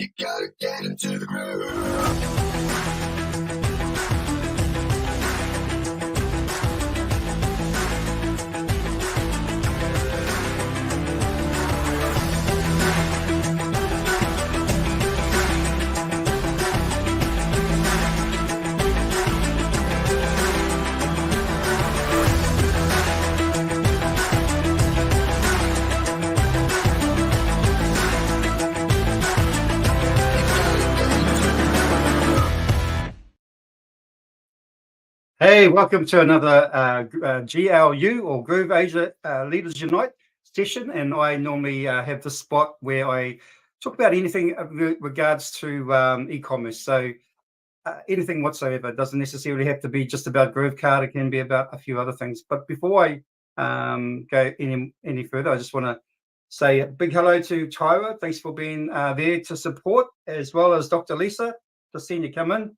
You gotta get into the groove. Hey, welcome to another GLU or Groove Asia Leaders Unite session. And I normally have the spot where I talk about anything regards to e-commerce. So anything whatsoever. It doesn't necessarily have to be just about Groove Card. It can be about a few other things. But before I go any further, I just want to say a big hello to Tyra. Thanks for being there to support, as well as Dr. Lisa, just seeing you come in.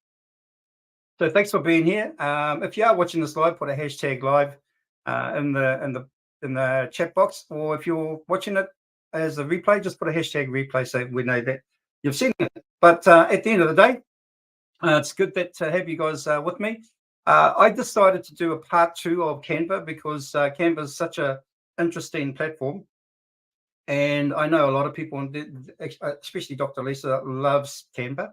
So thanks for being here. If you are watching this live, put a hashtag live in the chat box, or if you're watching it as a replay, just put a hashtag replay so we know that you've seen it. But at the end of the day, it's good to have you guys with me. I decided to do a part 2 of Canva because Canva is such an interesting platform. And I know a lot of people, especially Dr. Lisa, loves Canva.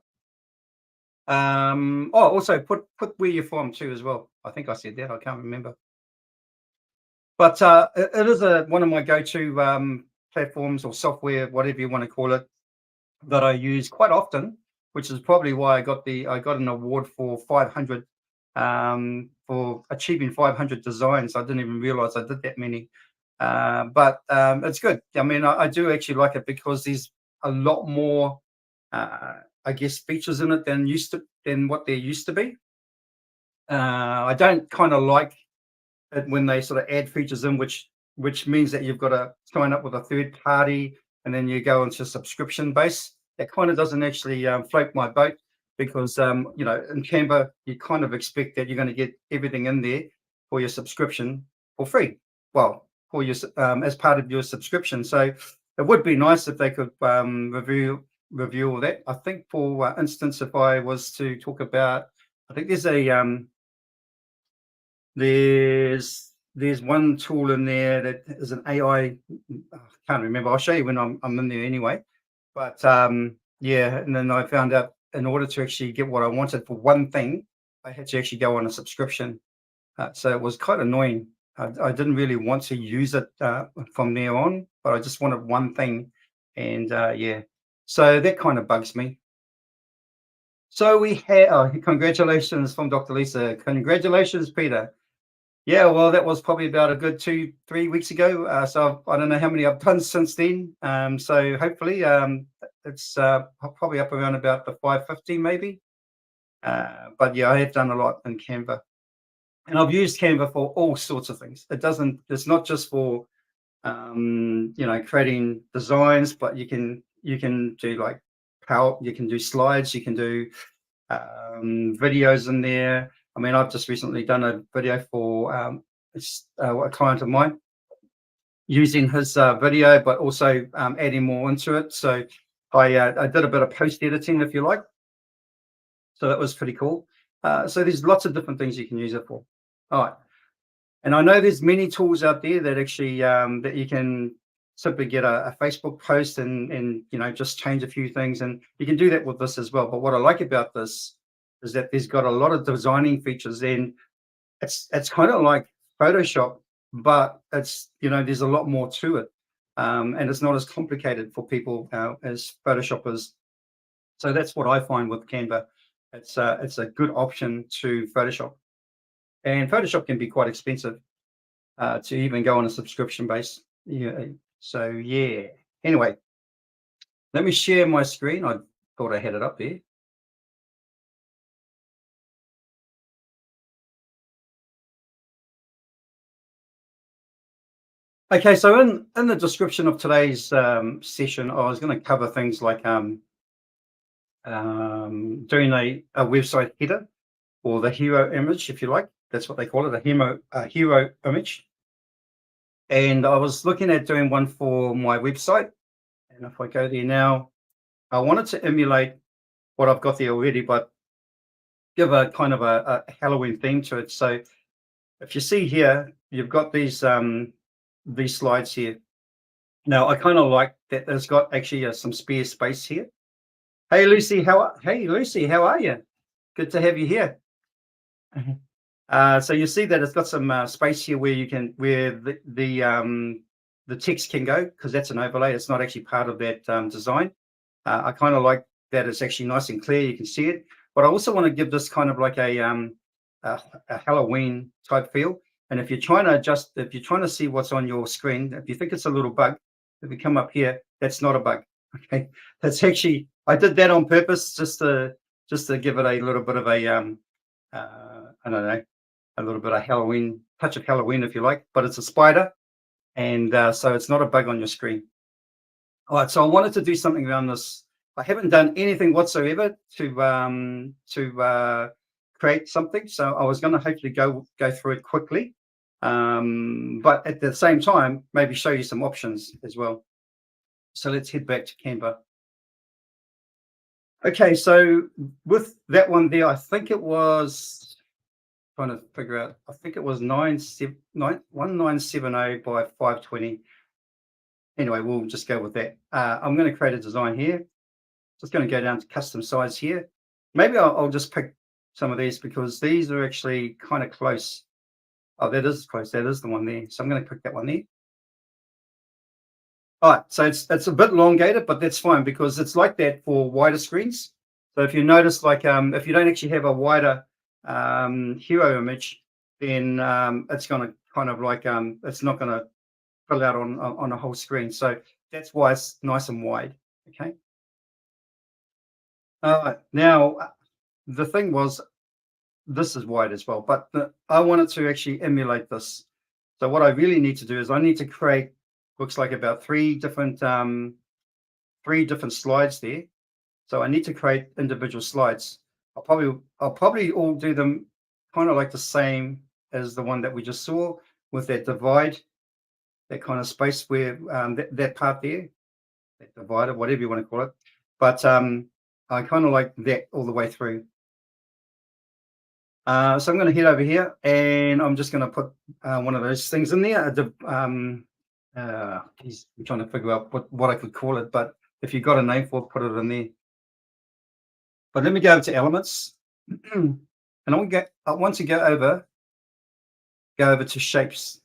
Also put where you're from too as well. I think I said that. I can't remember. But it is one of my go-to platforms or software, whatever you want to call it, that I use quite often, which is probably why I got an award for 500 for achieving 500 designs. I didn't even realize I did that many. But it's good. I mean, I do actually like it because there's a lot more I guess features in it than what there used to be. I don't kind of like it when they sort of add features in, which means that you've got to sign up with a third party and then you go into subscription base. That kind of doesn't actually float my boat because in Canva you kind of expect that you're going to get everything in there for your subscription for free. Well, for your as part of your subscription. So it would be nice if they could review all that. I think, for instance, if I was to talk about, I think there's one tool in there that is an AI. I can't remember. I'll show you when I'm in there anyway. But yeah, and then I found out in order to actually get what I wanted for one thing, I had to actually go on a subscription. So it was quite annoying. I didn't really want to use it from there on, but I just wanted one thing, and yeah. So that kind of bugs me. So we had, congratulations from Dr. Lisa. Congratulations, Peter. Yeah, well, that was probably about a good 2-3 weeks ago. So I don't know how many I've done since then. So hopefully it's probably up around about the 550 maybe. But yeah, I have done a lot in Canva. And I've used Canva for all sorts of things. It's not just for, creating designs, but you can do like you can do slides, you can do videos in there. I mean, I've just recently done a video for a client of mine using his video, but also adding more into it. So I did a bit of post editing, if you like. So that was pretty cool. So there's lots of different things you can use it for. All right. And I know there's many tools out there that actually that you can simply get a Facebook post and just change a few things, and you can do that with this as well. But what I like about this is that there's got a lot of designing features, and it's kind of like Photoshop, but it's there's a lot more to it, and it's not as complicated for people as Photoshop is. So that's what I find with Canva. It's a good option to Photoshop. And Photoshop can be quite expensive to even go on a subscription base. Yeah. So yeah. Anyway, let me share my screen. I thought I had it up there. Okay, so in the description of today's session, I was going to cover things like doing a website header, or the hero image, if you like. That's what they call it, a hero image. And I was looking at doing one for my website. And if I go there now, I wanted to emulate what I've got there already, but give a kind of a Halloween theme to it. So if you see here, you've got these slides here. Now I kind of like that there's got actually some spare space here. Hey Lucy, how are you? Good to have you here. Mhm. So you see that it's got some space here where you can where the text can go, because that's an overlay. It's not actually part of that design. I kind of like that it's actually nice and clear. You can see it, but I also want to give this kind of like a Halloween type feel. And if you're trying to adjust, if you're trying to see what's on your screen, if you think it's a little bug, if you come up here, that's not a bug. Okay, that's actually, I did that on purpose just to give it a little bit of a I don't know, a little bit of Halloween, touch of Halloween if you like. But it's a spider, and so it's not a bug on your screen. All right, so I wanted to do something around this. I haven't done anything whatsoever to create something, so I was going to hopefully go through it quickly, but at the same time, maybe show you some options as well. So let's head back to Canva. Okay, so with that one there, I think it was trying to figure out. I think it was 1970 by 520. Anyway, we'll just go with that. I'm going to create a design here. Just going to go down to custom size here. Maybe I'll just pick some of these because these are actually kind of close. Oh, that is close. That is the one there. So I'm going to pick that one there. All right. So it's a bit elongated, but that's fine because it's like that for wider screens. So if you notice, like if you don't actually have a wider hero image, then it's going to kind of like it's not going to fill out on a whole screen. So that's why it's nice and wide. Okay. Now, the thing was, this is wide as well, but I wanted to actually emulate this. So what I really need to do is I need to create, looks like about three different slides there. So I need to create individual slides. I'll probably all do them kind of like the same as the one that we just saw, with that divide, that kind of space where that part there, that divider, whatever you want to call it. But I kind of like that all the way through. So I'm going to head over here and I'm just going to put one of those things in there. I'm trying to figure out what I could call it, but if you've got a name for it, put it in there. But let me go over to elements, and I want to go over to shapes.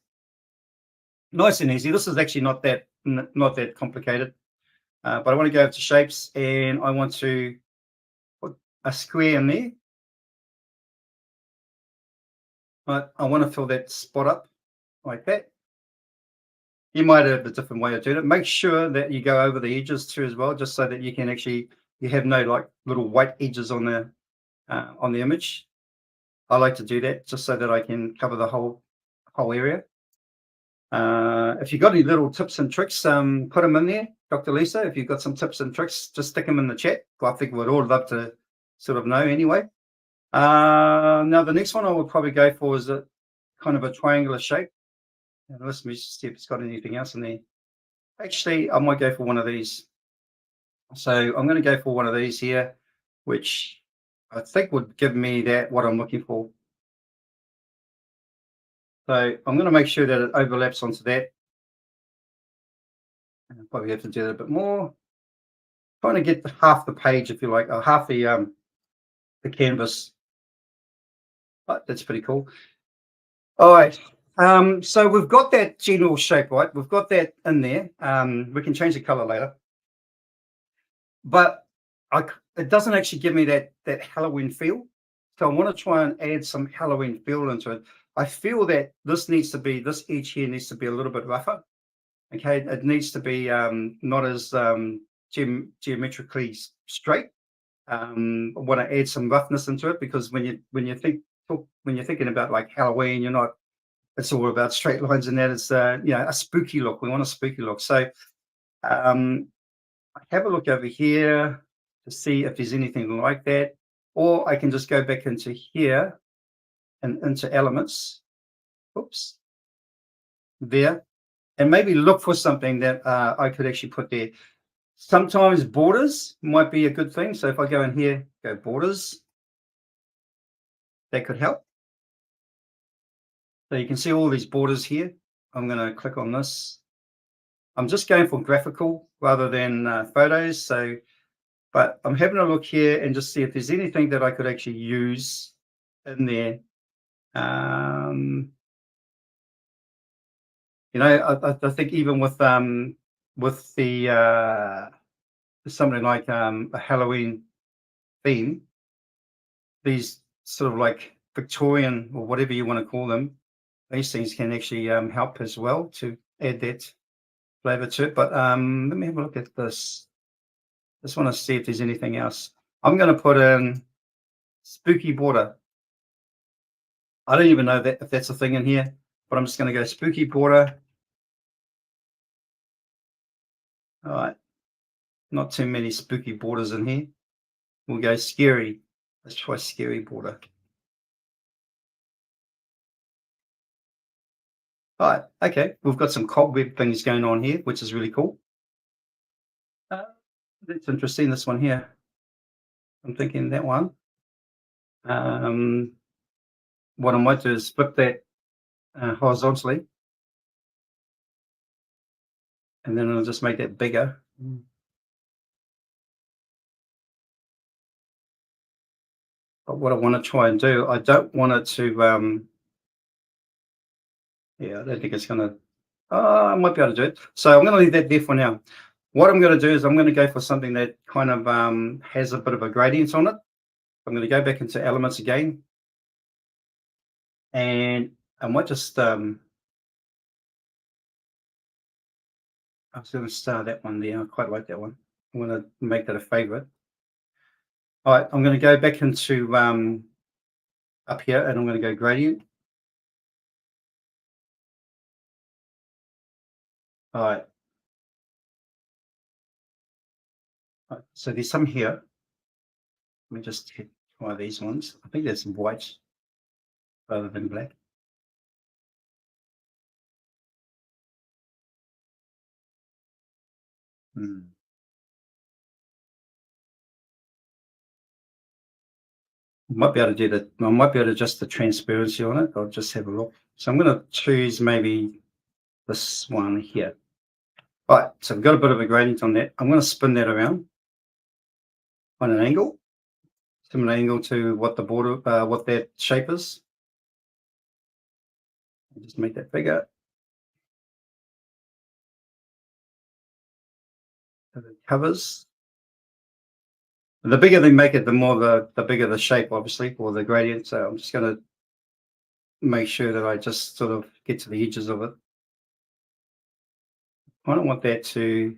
Nice and easy. This is actually not that complicated, but I want to go over to shapes and I want to put a square in there. But I want to fill that spot up like that. You might have a different way of doing it. Make sure that you go over the edges too as well, just so that you can actually, you have no like little white edges on the image. I like to do that just so that I can cover the whole area. If you've got any little tips and tricks, put them in there, Dr. Lisa. If you've got some tips and tricks, just stick them in the chat. I think we'd all love to sort of know anyway. Now the next one I would probably go for is a kind of a triangular shape. And let me see if it's got anything else in there. Actually, I might go for one of these. So I'm going to go for one of these here, which I think would give me what I'm looking for. So I'm going to make sure that it overlaps onto that. And I'll probably have to do that a bit more. Trying to get half the page, if you like, or half the canvas. But that's pretty cool. All right. So we've got that general shape, right? We've got that in there. We can change the color later. But it doesn't actually give me that Halloween feel. So I want to try and add some Halloween feel into it. I feel that this edge here needs to be a little bit rougher. Okay, it needs to be not as geometrically straight. I want to add some roughness into it because when you're thinking about like Halloween, it's all about straight lines and that. It's a spooky look. We want a spooky look. So have a look over here to see if there's anything like that, or I can just go back into here and into elements. Oops, there, and maybe look for something that I could actually put there. Sometimes borders might be a good thing. So if I go in here, go borders, that could help. So you can see all these borders here. I'm going to click on this. I'm just going for graphical rather than photos. So, but I'm having a look here and just see if there's anything that I could actually use in there. You know, I think even with the something like a Halloween theme, these sort of like Victorian or whatever you want to call them, these things can actually help as well to add that flavor to it. But let me have a look at this. Just want to see if there's anything else. I'm going to put in spooky border. I don't even know that if that's a thing in here, but I'm just going to go spooky border. All right, not too many spooky borders in here. We'll go scary. Let's try scary border. All right, okay, we've got some cobweb things going on here, which is really cool. That's interesting, this one here. I'm thinking that one. What I might do is flip that horizontally, and then I'll just make that bigger. But what I want to try and do, I don't want it to, yeah, I don't think it's going to, I might be able to do it. So I'm going to leave that there for now. What I'm going to do is I'm going to go for something that kind of has a bit of a gradient on it. I'm going to go back into elements again. And I might just, I was going to start that one there. I quite like that one. I'm going to make that a favorite. All right, I'm going to go back into up here and I'm going to go gradient. All right. So there's some here. Let me just try these ones. I think there's some white rather than black. Might be able to do that. I might be able to adjust the transparency on it. I'll just have a look. So I'm going to choose maybe this one here. All right, so I've got a bit of a gradient on that. I'm going to spin that around on an angle, similar angle to what the border, what that shape is. I'll just make that bigger. So the covers. The bigger they make it, the more the bigger the shape, obviously, or the gradient. So I'm just going to make sure that I just sort of get to the edges of it. I don't want that to.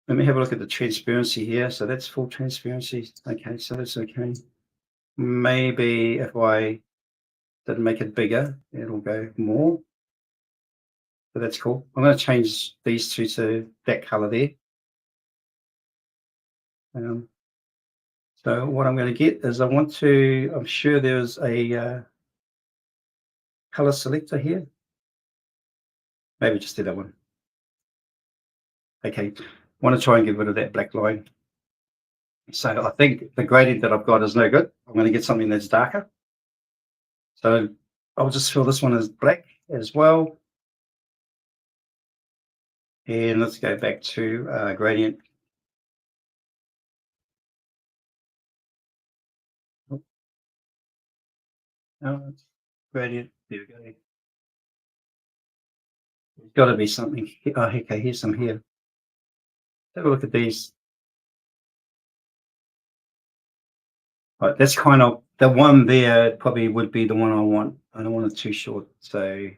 Let me have a look at the transparency here. So that's full transparency. Okay, so that's okay. Maybe if I didn't make it bigger, it'll go more. So that's cool. I'm going to change these two to that color there. So what I'm going to get is I'm sure there's a color selector here. Maybe just do that one. Okay, I want to try and get rid of that black line. So I think the gradient that I've got is no good. I'm going to get something that's darker. So I'll just fill this one as black as well. And let's go back to gradient. Oh, gradient. There we go. There's got to be something. Oh, okay, here's some here. Have a look at these. Right, that's kind of the one there. Probably would be the one I want. I don't want it too short, so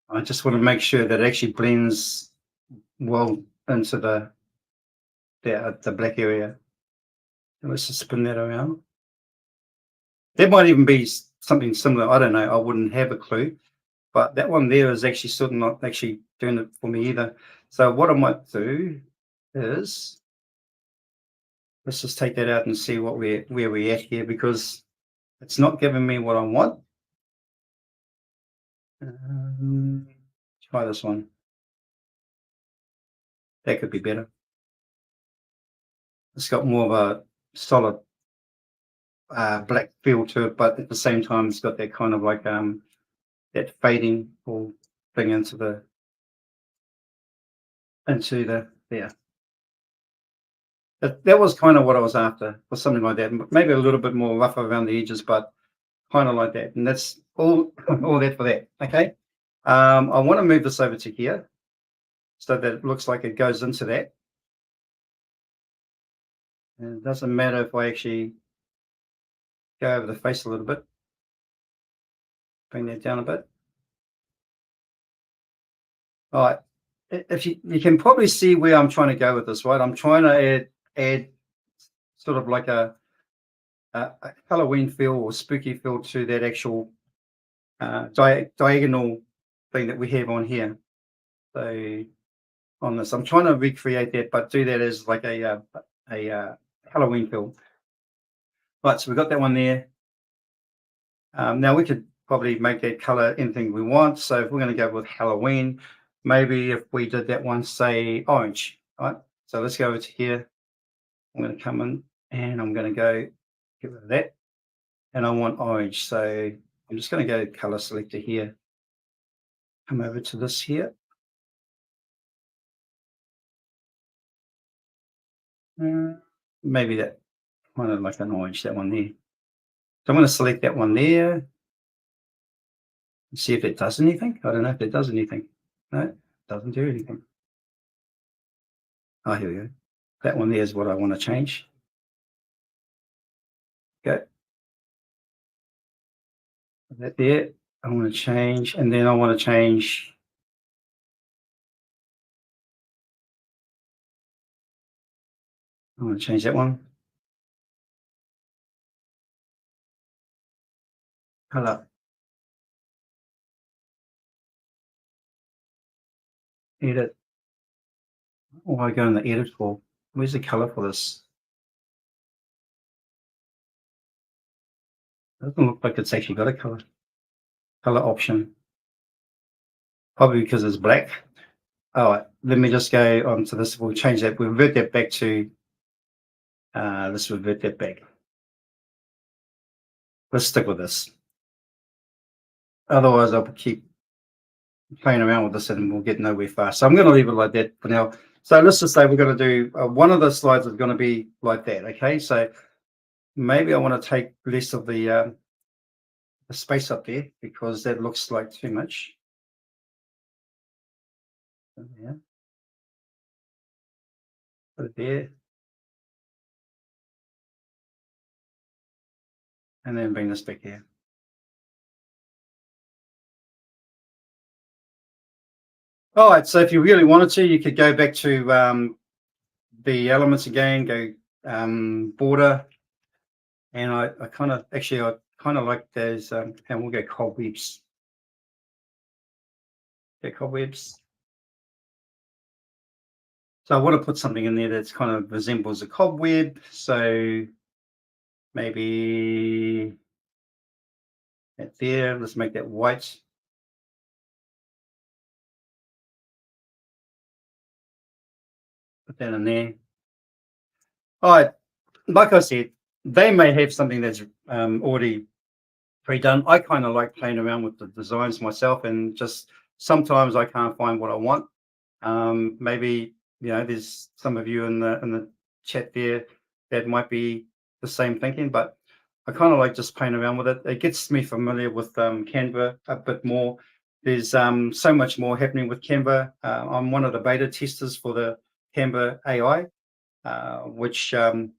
I just want to make sure that it actually blends well into the black area. And let's just spin that around. There might even be something similar. I don't know. I wouldn't have a clue. But that one there is actually sort of not actually doing it for me either. So what I might do is let's just take that out and see where we're at here, because it's not giving me what I want. Try this one. That could be better. It's got more of a solid black feel to it, but at the same time, it's got that kind of like that fading or thing into the yeah. That was kind of what I was after, or something like that. Maybe a little bit more rough around the edges, but kind of like that. And that's all all that for that. Okay. I want to move this over to here so that it looks like it goes into that. And it doesn't matter if I actually go over the face a little bit, bring that down a bit. All right. If you can probably see where I'm trying to go with this, right? I'm trying to add sort of like a Halloween feel or spooky feel to that actual diagonal thing that we have on here. So on this, I'm trying to recreate that, but do that as like a Halloween feel. Right, so we've got that one there. Now we could probably make that color anything we want. So if we're going to go with Halloween, maybe if we did that one, say orange, right? So let's go over to here. I'm going to come in and I'm going to go get rid of that. And I want orange. So I'm just going to go to color selector here. Come over to this here. Maybe that kind of like an orange, that one there. So I'm going to select that one there and see if it does anything. I don't know if it does anything. No, it doesn't do anything. Oh, here we go. That one there is what I want to change. Okay. That there. I want to change, and then I want to change. I want to change that one. Color. Edit. What do I go in the edit for? Where's the color for this? Doesn't look like it's actually got a color. Color option. Probably because it's black. All right, let me just go on to this. We'll change that. We'll revert that back to, let's revert that back. Let's stick with this. Otherwise, I'll keep playing around with this and we'll get nowhere fast. So I'm going to leave it like that for now. So let's just say we're going to do, one of the slides is going to be like that, okay? So maybe I want to take less of the space up there because that looks like too much. Yeah. Put it there. And then bring this back here. All right, so if you really wanted to, you could go back to the elements again, go border. And I kind of, actually, I kind of like those, and we'll go cobwebs. Yeah, cobwebs. So I want to put something in there that's kind of resembles a cobweb. So maybe that there, let's make that white. Put that in there. All right, like I said, they may have something that's already pre-done. I kind of like playing around with the designs myself, and just sometimes I can't find what I want. Maybe there's some of you in the chat there that might be the same thinking, but I kind of like just playing around with it. It gets me familiar with Canva a bit more. There's so much more happening with Canva. I'm one of the beta testers for the Canva AI, which the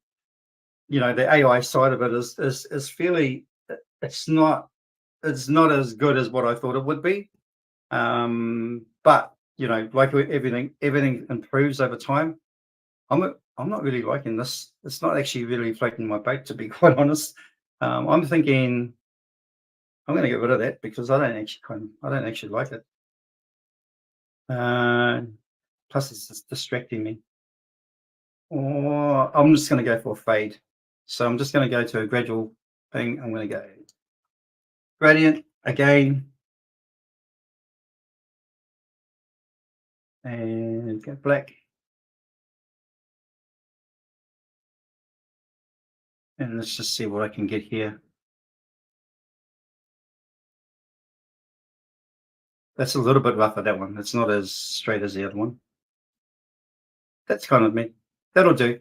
AI side of it is fairly. It's not as good as what I thought it would be. But like everything improves over time. I'm not really liking this. It's not actually really floating my boat, to be quite honest. I'm thinking I'm going to get rid of that because I don't actually like it. Plus, it's just distracting me. Or I'm just going to go for a fade. So I'm just going to go to a gradual thing. I'm going to go gradient again. And go black. And let's just see what I can get here. That's a little bit rougher, that one. It's not as straight as the other one. That's kind of me. That'll do.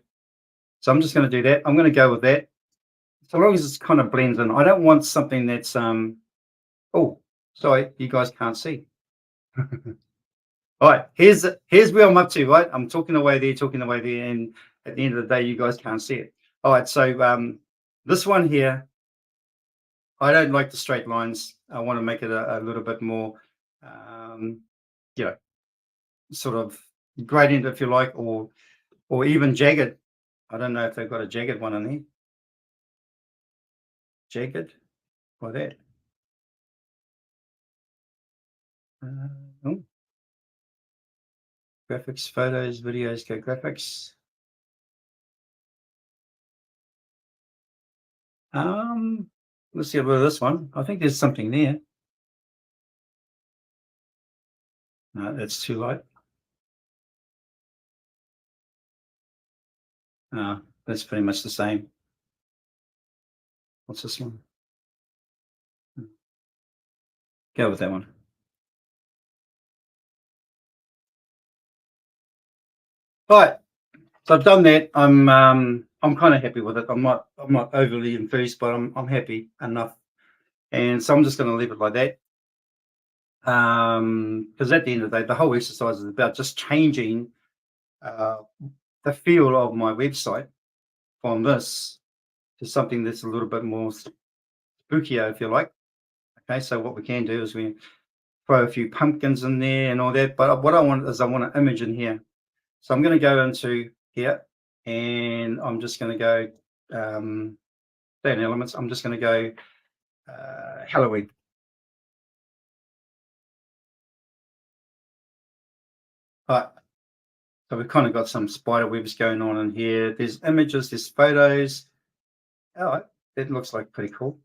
So I'm just going to do that. I'm going to go with that. So long as it's kind of blends in. I don't want something that's oh, sorry, you guys can't see. All right, here's where I'm up to, right? I'm talking away there, and at the end of the day, you guys can't see it. All right, so this one here, I don't like the straight lines. I want to make it a little bit more, um, you know, sort of gradient, if you like, or even jagged. I don't know if they've got a jagged one in there. Jagged, like that. Oh, graphics, photos, videos, go graphics. Let's see about this one. I think there's something there. No, that's too light. No, that's pretty much the same. What's this one? Go with that one. All right. So I've done that. I'm kind of happy with it. I'm not overly enthused, but I'm happy enough. And so I'm just going to leave it like that. Because at the end of the day, the whole exercise is about just changing uh, the feel of my website from this to something that's a little bit more spookier, if you like. Okay, so what we can do is we throw a few pumpkins in there and all that. But what I want is I want an image in here. So I'm going to go into here and I'm just going to go down elements. I'm just going to go Halloween. All right. So we've kind of got some spider webs going on in here. There's images, there's photos. All right. That looks like pretty cool.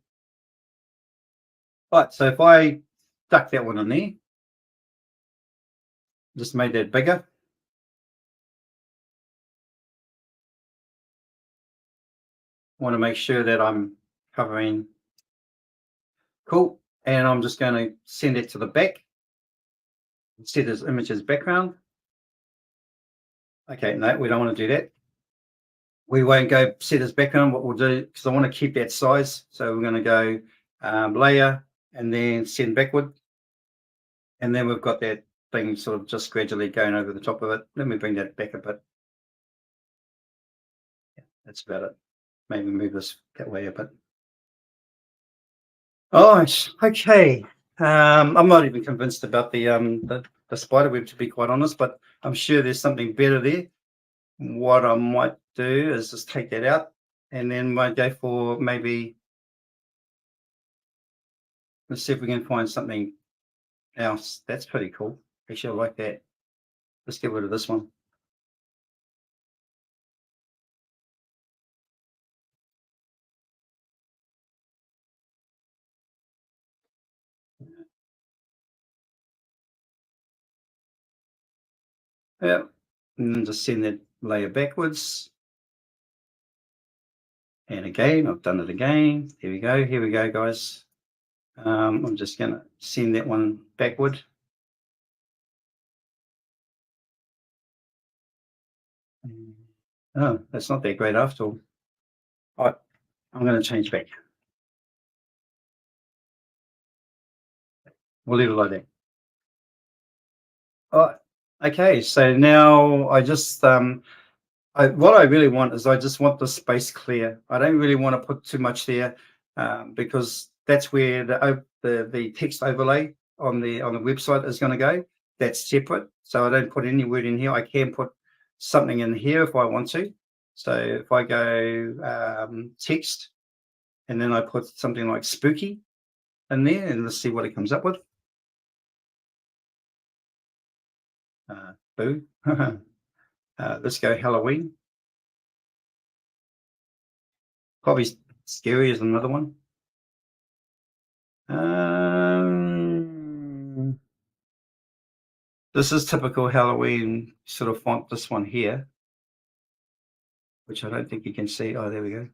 All right. So if I duck that one in there, just made that bigger. Want to make sure that I'm covering. Cool. And I'm just going to send it to the back. Set as image as background. Okay, no, we don't want to do that. We won't go set as background. What we'll do, because I want to keep that size, so we're going to go layer and then send backward. And then we've got that thing sort of just gradually going over the top of it. Let me bring that back a bit. Yeah, that's about it. Maybe move this that way a bit. Oh, okay. I'm not even convinced about the spider web, to be quite honest, but I'm sure there's something better there. What I might do is just take that out and then might go for maybe, let's see if we can find something else. That's pretty cool. Actually, I like that. Let's get rid of this one. Yeah. And then just send that layer backwards. And again, I've done it again. Here we go. Here we go, guys. I'm just going to send that one backward. Oh, that's not that great after all. All right, I'm going to change back. We'll leave it like that. All right. Okay, so now I just what I really want is I just want the space clear. I don't really want to put too much there because that's where the text overlay on the website is going to go. That's separate, so I don't put any word in here. I can put something in here if I want to. So if I go text and then I put something like spooky in there, and let's see what it comes up with. Boo. Let's go Halloween. Probably scary is another one. This is typical Halloween sort of font, this one here, which I don't think you can see. Oh, there we go.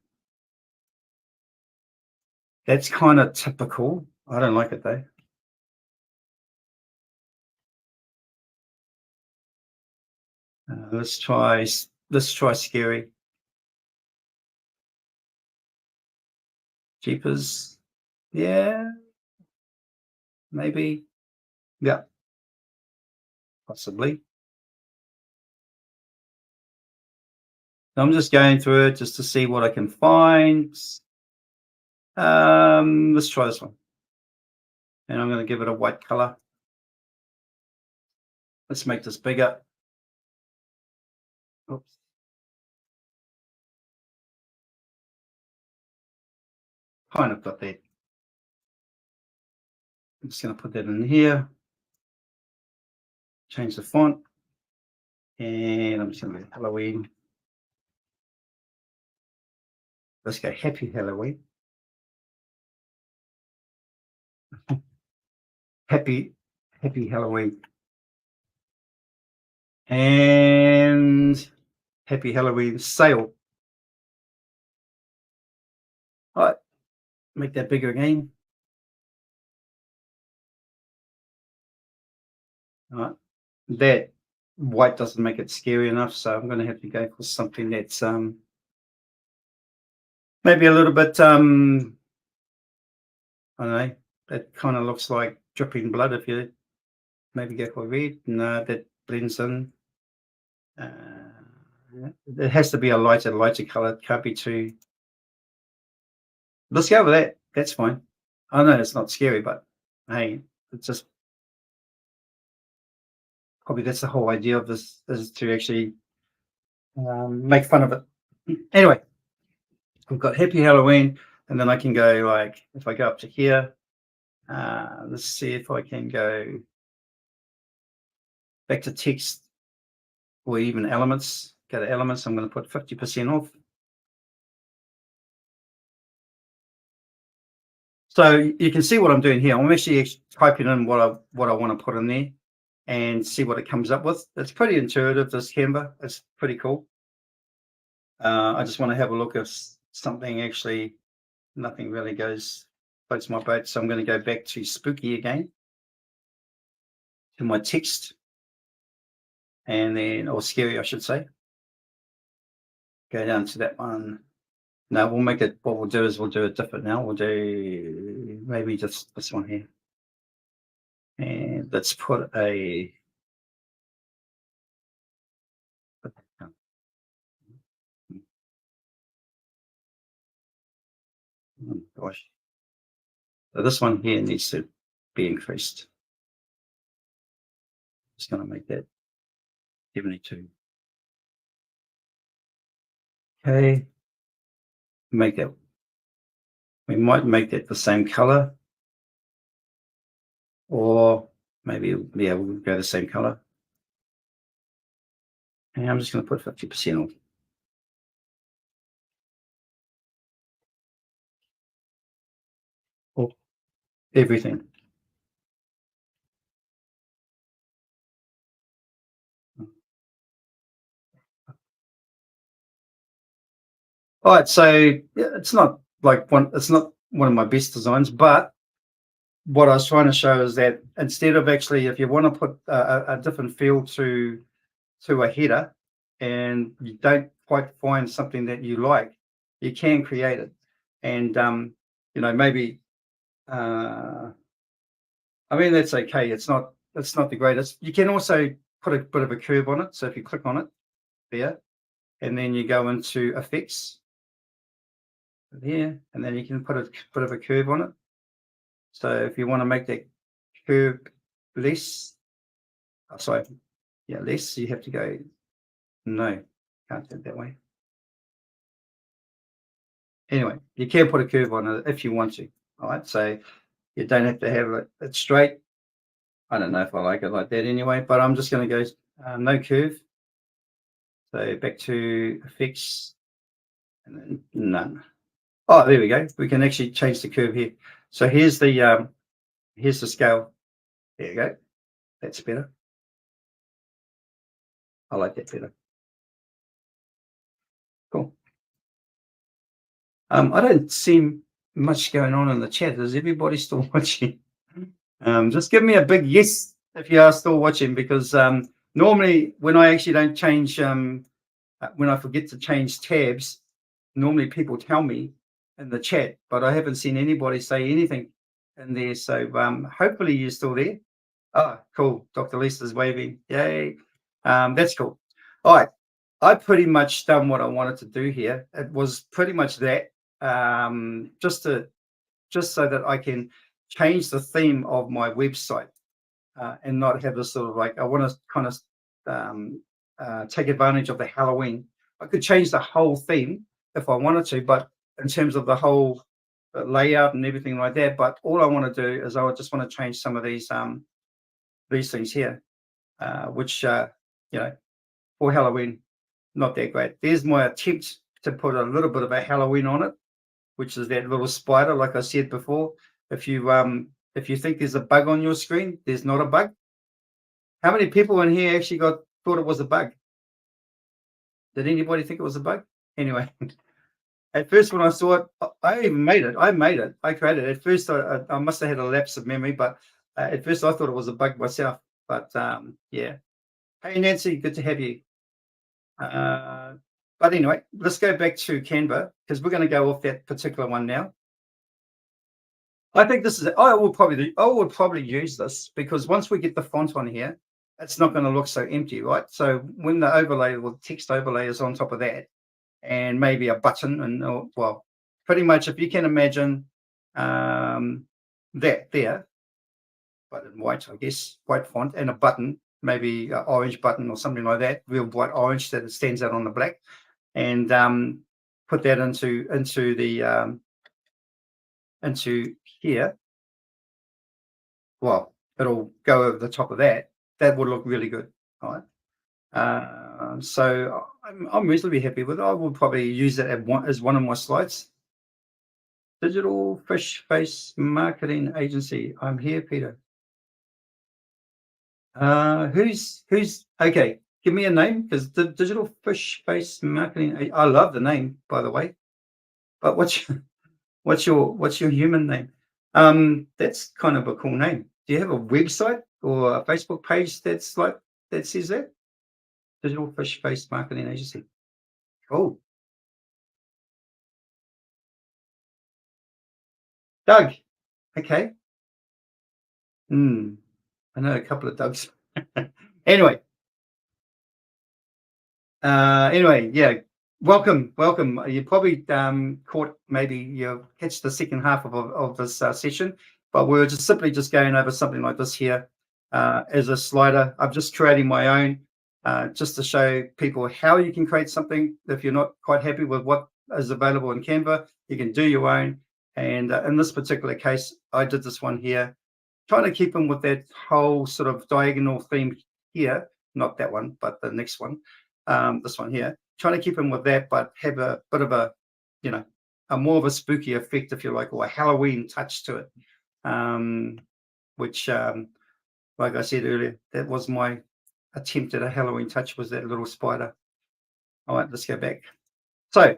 That's kind of typical. I don't like it though. Let's try scary. Jeepers. Yeah, maybe. Yeah, possibly. I'm just going through it just to see what I can find. Let's try this one. And I'm going to give it a white color. Let's make this bigger. Oops. Kind of got that. I'm just going to put that in here. Change the font. And I'm just going to go Halloween. Let's go Happy Halloween. Happy Halloween. And Happy Halloween sale. All right, make that bigger again. All right, that white doesn't make it scary enough, so I'm going to have to go for something that's maybe a little bit I don't know. That kind of looks like dripping blood. If you maybe go for red, no, that blends in. It has to be a lighter color. It can't be too. Let's go with that. That's fine. I know it's not scary, but hey, it's just probably that's the whole idea of this is to actually make fun of it. Anyway, we've got Happy Halloween, and then I can go like if I go up to here, let's see if I can go back to text or even elements. Go to elements. I'm going to put 50% off. So you can see what I'm doing here. I'm actually typing in what I want to put in there and see what it comes up with. It's pretty intuitive, this Canva. It's pretty cool. I just want to have a look if something actually, nothing really floats my boat. So I'm going to go back to spooky again, to my text, and then, or scary, I should say. Go down to that one. No, we'll make it, what we'll do is we'll do it different now. We'll do maybe just this one here. And let's put a, oh gosh. So this one here needs to be increased. Just going to make that 72. Okay. Make that, we might make that the same color, or maybe, yeah, we'll go the same color. And I'm just going to put 50% off. Or everything. All right, so yeah, it's not one of my best designs, but what I was trying to show is that instead of actually, if you want to put a different feel to a header, and you don't quite find something that you like, you can create it. And maybe I mean that's okay. It's not the greatest. You can also put a bit of a curve on it. So if you click on it there, and then you go into effects there, and then you can put a bit of a curve on it. So if you want to make that curve less, sorry, yeah, less, you have to go, no, can't do it that way. Anyway, you can put a curve on it if you want to. All right, so you don't have to have it straight. I don't know if I like it like that anyway, but I'm just going to go no curve. So back to effects, and then none. Oh, there we go. We can actually change the curve here. So here's the scale. There you go. That's better. I like that better. Cool. I don't seem much going on in the chat. Is everybody still watching? Just give me a big yes if you are still watching, because normally when I actually don't change, when I forget to change tabs, normally people tell me in the chat, but I haven't seen anybody say anything in there. So hopefully you're still there. Oh, cool. Dr. Lisa's waving. Yay. That's cool. All right. I pretty much done what I wanted to do here. It was pretty much that, just so that I can change the theme of my website, and not have this sort of like, I want to kind of take advantage of the Halloween. I could change the whole theme if I wanted to, but in terms of the whole layout and everything like that. But all I want to do is I just want to change some of these things here, which for Halloween, not that great. There's my attempt to put a little bit of a Halloween on it, which is that little spider, like I said before. If you think there's a bug on your screen, there's not a bug. How many people in here actually thought it was a bug? Did anybody think it was a bug? Anyway, at first when I saw it, I even made it. I made it. I created it. At first, I must have had a lapse of memory, but at first I thought it was a bug myself. But yeah. Hey, Nancy, good to have you. But anyway, let's go back to Canva, because we're going to go off that particular one now. I think this is, I would probably use this, because once we get the font on here, it's not going to look so empty, right? So when the overlay or text overlay is on top of that, and maybe a button, and well, pretty much if you can imagine that there, but in white, I guess, white font, and a button, maybe an orange button or something like that, real bright orange that it stands out on the black, and put that into here. Well, it'll go over the top of that. That would look really good. All right. So I'm reasonably happy with it. I will probably use it as one of my slides. Digital Fish Face Marketing Agency. I'm here, Peter. Who's okay? Give me a name, because the Digital Fish Face Marketing. I love the name, by the way. But what's your human name? That's kind of a cool name. Do you have a website or a Facebook page that says that? Digital Fish Face Marketing Agency. Cool. Doug. Okay. I know a couple of Dougs. Anyway. Yeah. Welcome. You probably you catch the second half of this session, but we're simply going over something like this here as a slider. I'm just creating my own, just to show people how you can create something. If you're not quite happy with what is available in Canva, you can do your own. And in this particular case, I did this one here, trying to keep them with that whole sort of diagonal theme here. Not that one, but the next one, this one here. Trying to keep them with that, but have a bit of a more of a spooky effect, if you like, or a Halloween touch to it. Which, like I said earlier, that was my attempt at a Halloween touch, was that little spider. All right, let's go back. So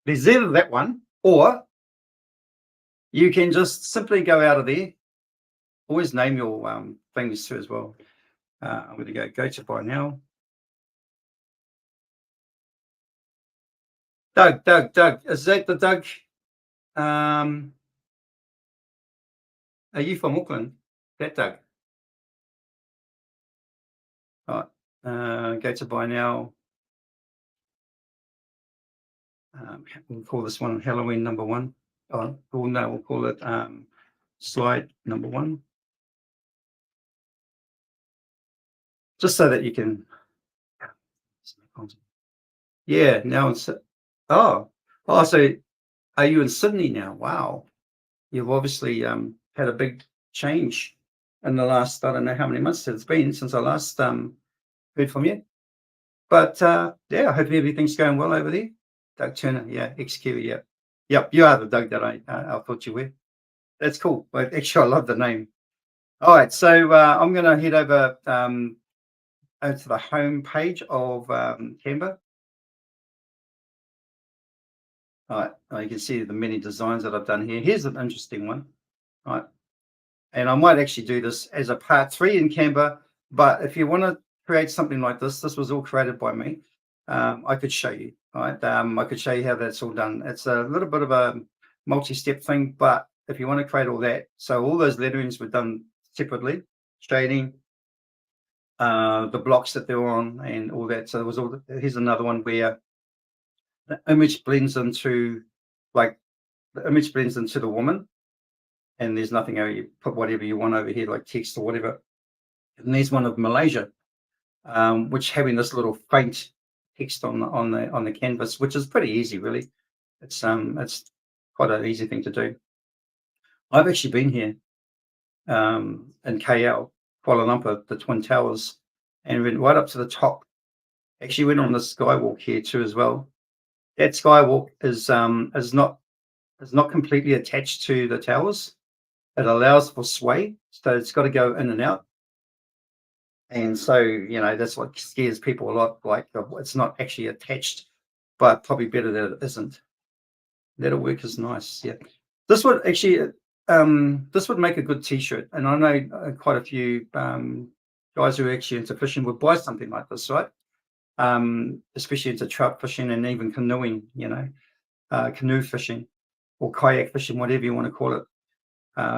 there's either that one, or you can just simply go out of there. Always name your things too as well. I'm going to go to buy now. Doug, is that the Doug? Are you from Auckland? That Doug. All right. Go to buy now. We'll call this one Halloween number 1. Oh, no, we'll call it slide number 1. Just so that you can. Yeah. Now it's. So are you in Sydney now? Wow. You've obviously had a big change in the last, I don't know how many months it's been since I last heard from you. But yeah, I hope everything's going well over there. Doug Turner, yeah, XQ, yeah. Yep, you are the Doug that I thought you were. That's cool. But actually, I love the name. All right, so I'm going to head over to the home page of Canva. All right, you can see the many designs that I've done here. Here's an interesting one. All right, and I might actually do this as a part 3 in Canva. But if you want to create something like this was all created by me. I could show you. All right, I could show you how that's all done. It's a little bit of a multi-step thing, but if you want to create all that, so all those letterings were done separately, shading, the blocks that they're on, and all that. So there was all. Here's another one where the image blends into, like, the image blends into the woman, and there's nothing over. You put whatever you want over here, like text or whatever. And there's one of Malaysia, which having this little faint text on the canvas, which is pretty easy, really. It's quite an easy thing to do. I've actually been here in KL, Kuala Lumpur, the Twin Towers, and went right up to the top. Actually went on the skywalk here too as well. That skywalk is not completely attached to the towers. It allows for sway, so it's got to go in and out. And so, that's what scares people a lot. Like, it's not actually attached, but probably better that it isn't. That'll work as nice. Yeah. This would actually, this would make a good T-shirt. And I know quite a few guys who are actually into fishing would buy something like this, right? Especially into trout fishing and even canoeing, canoe fishing or kayak fishing, whatever you want to call it.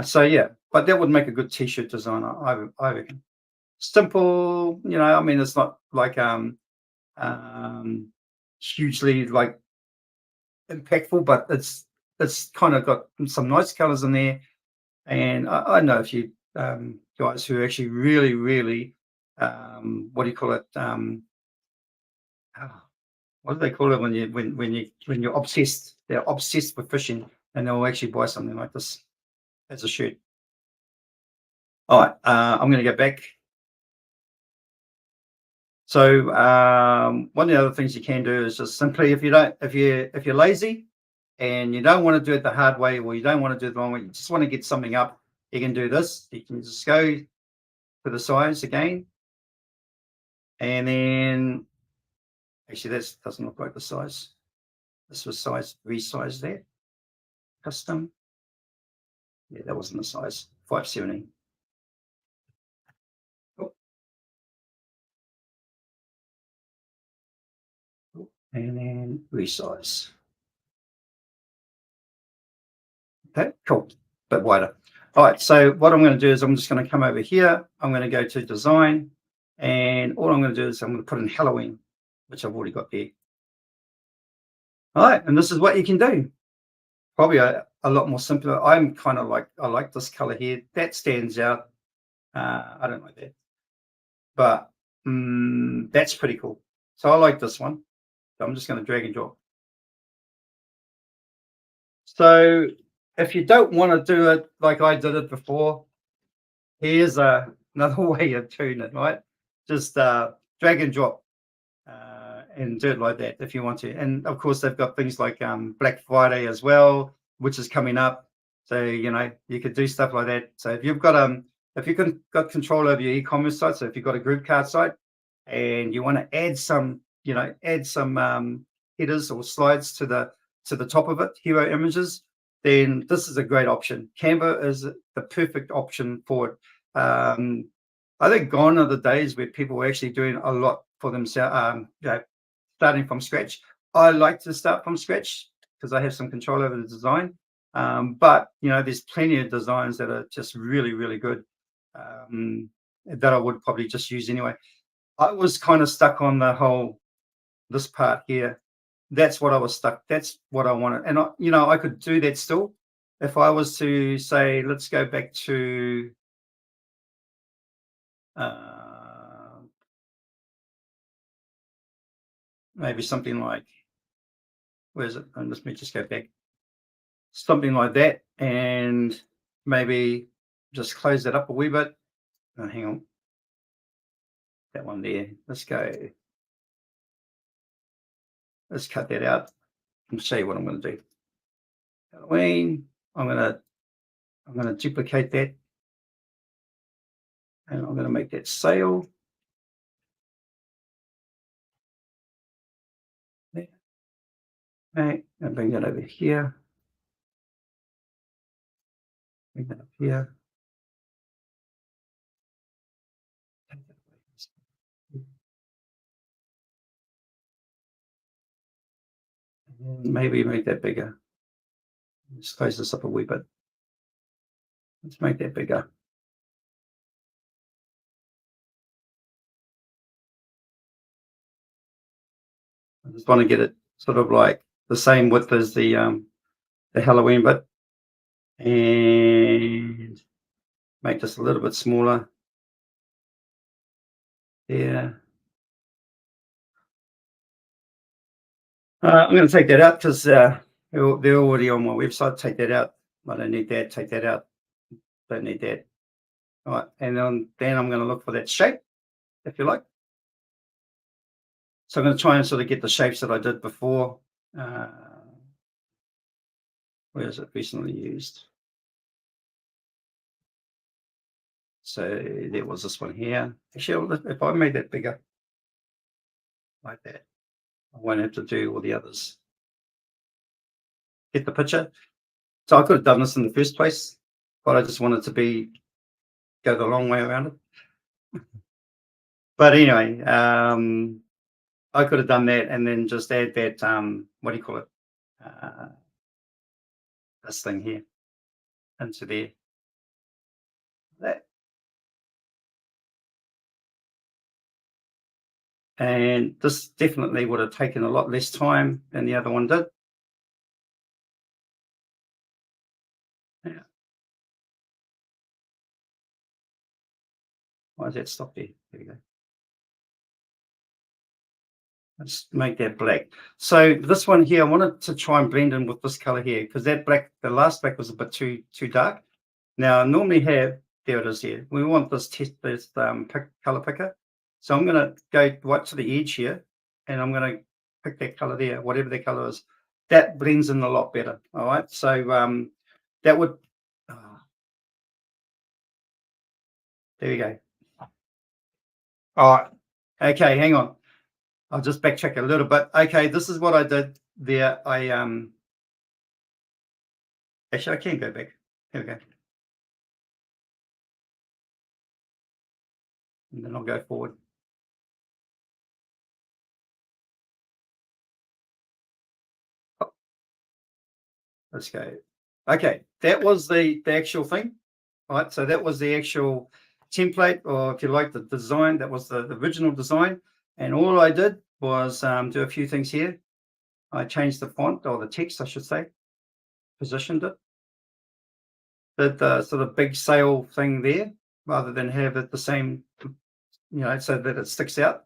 So yeah, but that would make a good T-shirt design, I reckon. Simple, I mean, it's not like hugely like impactful, but it's kind of got some nice colors in there. And I know a few guys who actually really, really, what do you call it? Ah, what do they call it when you're obsessed? They're obsessed with fishing, and they'll actually buy something like this as a shirt. All right, I'm going to go back. So one of the other things you can do is just simply, if you're lazy and you don't want to do it the hard way, or you don't want to do it the wrong way, you just want to get something up, you can do this. You can just go to the size again, and then actually that doesn't look like the size. This was size, resize that, custom. Yeah, that wasn't the size. 570. Oh, and then resize. Okay, cool. Bit wider. All right, so what I'm going to do is I'm just going to come over here. I'm going to go to design, and all I'm going to do is I'm going to put in Halloween, which I've already got there. All right, and this is what you can do. Probably a lot more simpler. I'm kind of like, I like this color here. That stands out. I don't like that, but that's pretty cool. So I like this one. So I'm just going to drag and drop. So if you don't want to do it like I did it before, here's another way of doing it, right? Just drag and drop and do it like that if you want to. And of course, they've got things like Black Friday as well, which is coming up. So you could do stuff like that. So if you've got got control over your e-commerce site, so if you've got a group cart site and you want to add some, headers or slides to the top of it, hero images, then this is a great option. Canva is the perfect option for it. I think gone are the days where people were actually doing a lot for themselves, starting from scratch. I like to start from scratch because I have some control over the design. But there's plenty of designs that are just really, really good, that I would probably just use anyway. I was kind of stuck on this part here. That's what I was stuck. That's what I wanted. And I could do that still. If I was to say, let's go back to maybe something like, where is it? And let me just go back. Something like that. And maybe just close that up a wee bit. Oh, hang on. That one there. Let's go. Let's cut that out and show you what I'm going to do. Halloween. I'm going to duplicate that, and I'm going to make that sale. There. Okay. And bring that over here. Bring that up here. Maybe make that bigger. Let's close this up a wee bit. Let's make that bigger. I just want to get it sort of like the same width as the Halloween bit, and make this a little bit smaller. Yeah. I'm going to take that out because they're already on my website. Take that out. I don't need that. Take that out. Don't need that. All right. And then I'm going to look for that shape, if you like. So I'm going to try and sort of get the shapes that I did before. Where is it recently used? So there was this one here. Actually, if I made that bigger, like that, I won't have to do all the others. Get the picture? So I could have done this in the first place, but I just wanted to go the long way around it. But anyway, I could have done that and then just add that, what do you call it? This thing here into there. That. And this definitely would have taken a lot less time than the other one did. Yeah. Why does that stop there? There we go. Let's make that black. So this one here, I wanted to try and blend in with this color here because that black, the last black was a bit too dark. Now I normally have, there it is here. We want this color picker. So I'm going to go right to the edge here and I'm going to pick that color there, whatever the color is. That blends in a lot better. All right. So that would, there you go. All right. Okay, hang on. I'll just backtrack a little bit. Okay, this is what I did there. Actually, I can go back. Here we go. And then I'll go forward. Oh, let's go. Okay, that was the actual thing. All right, so that was the actual template, or if you like, the design. That was the original design. And all I did was do a few things here. I changed the font, or the text, I should say, positioned it. Did the sort of big sale thing there, rather than have it the same, so that it sticks out.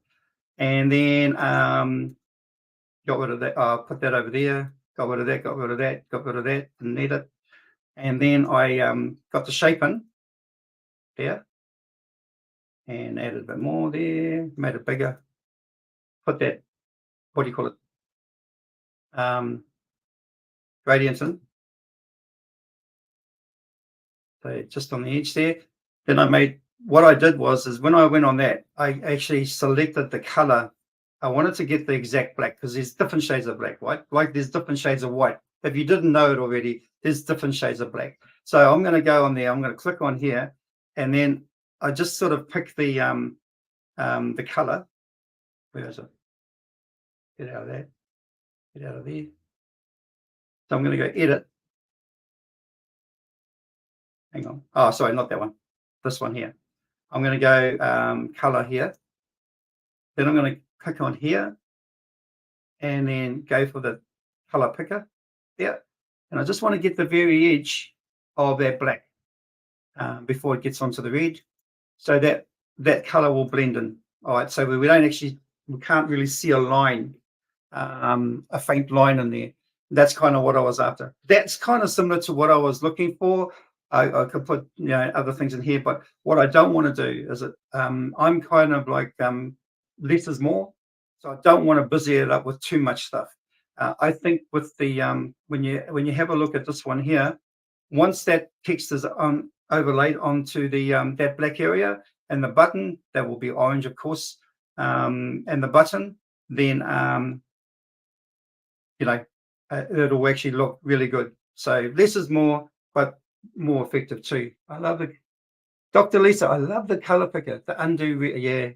And then got rid of that. Put that over there. Got rid of that. Got rid of that. Got rid of that. Didn't need it. And then I got the shape in there and added a bit more there. Made it bigger. Put that. What do you call it? Gradient in. So just on the edge there. Then what I did was when I went on that, I actually selected the color. I wanted to get the exact black because there's different shades of black, right? Like there's different shades of white. If you didn't know it already, there's different shades of black. So I'm going to go on there. I'm going to click on here, and then I just sort of pick the color. Where is it? Get out of that. Get out of there. So I'm going to go edit. Hang on. Oh, sorry, not that one. This one here. I'm going to go color here. Then I'm going to click on here and then go for the color picker there. And I just want to get the very edge of that black before it gets onto the red, so that color will blend in. All right, so we can't really see a line, a faint line in there. That's kind of what I was after. That's kind of similar to what I was looking for. I could put other things in here, but what I don't want to do is I'm kind of like less is more, so I don't want to busy it up with too much stuff. I think with the when you have a look at this one here, once that text is overlaid onto the that black area and the button, that will be orange, of course, and the button, then it'll actually look really good. So less is more, but more effective too. I love it. Dr. Lisa, I love the color picker, the undo.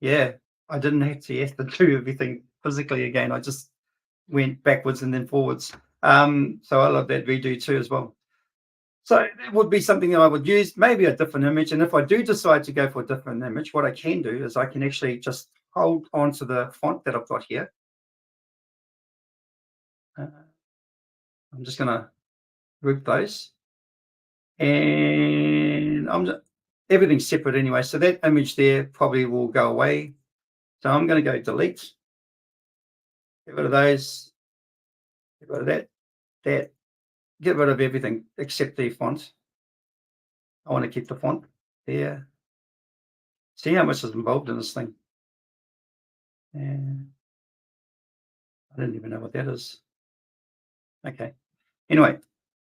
Yeah. I didn't have to do everything physically again. I just went backwards and then forwards. So I love that redo too as well. So that would be something that I would use, maybe a different image. And if I do decide to go for a different image, what I can do is I can actually just hold on to the font that I've got here. I'm just going to group those. And everything's separate anyway. So that image there probably will go away. So I'm going to go delete. Get rid of those. Get rid of that. Get rid of everything except the font. I want to keep the font there. See how much is involved in this thing. And I didn't even know what that is. Okay. Anyway,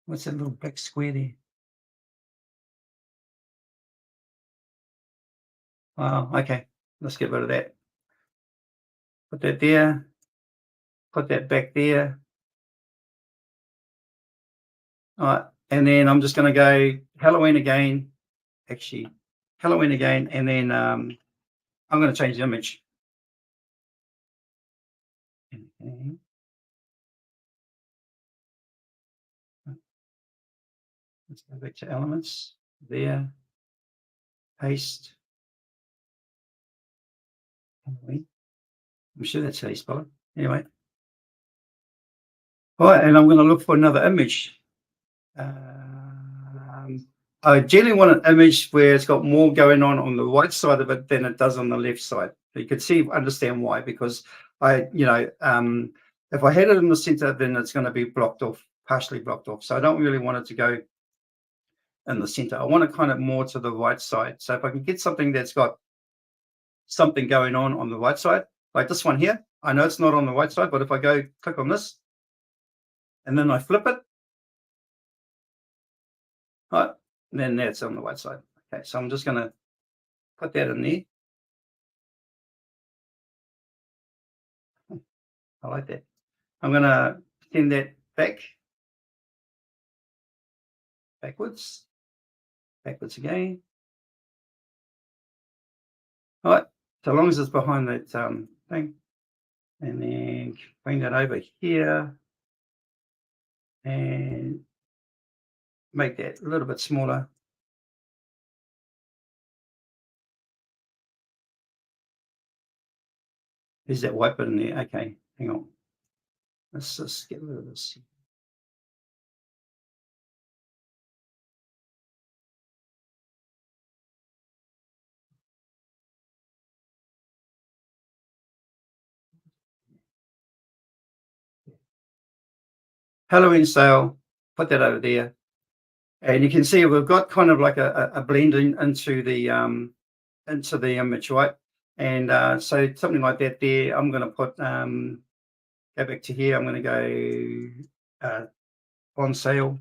what's that little black square there? Wow. Okay. Let's get rid of that. Put that there. Put that back there. All right. And then I'm just going to go Halloween again. Actually, Halloween again. And then I'm going to change the image. Okay. Let's go back to elements. There. Paste. Halloween. I'm sure that's how you spell it. Anyway. All right. And I'm going to look for another image. I generally want an image where it's got more going on the right side of it than it does on the left side. You could understand why, because if I had it in the center, then it's going to be blocked off, partially blocked off. So I don't really want it to go in the center. I want it kind of more to the right side. So if I can get something that's got something going on the right side, like this one here, I know it's not on the right side, but if I go click on this and then I flip it, right, then that's on the right side. Okay, so I'm just going to put that in there. I like that. I'm going to send that backwards again. All right, so long as it's behind that thing, and then bring that over here and make that a little bit smaller. There's that white bit in there. Okay, hang on. Let's just get rid of this. Halloween sale, put that over there. And you can see we've got kind of like a blending into the image, right? And so something like that there, I'm going to put, go back to here. I'm going to go on sale.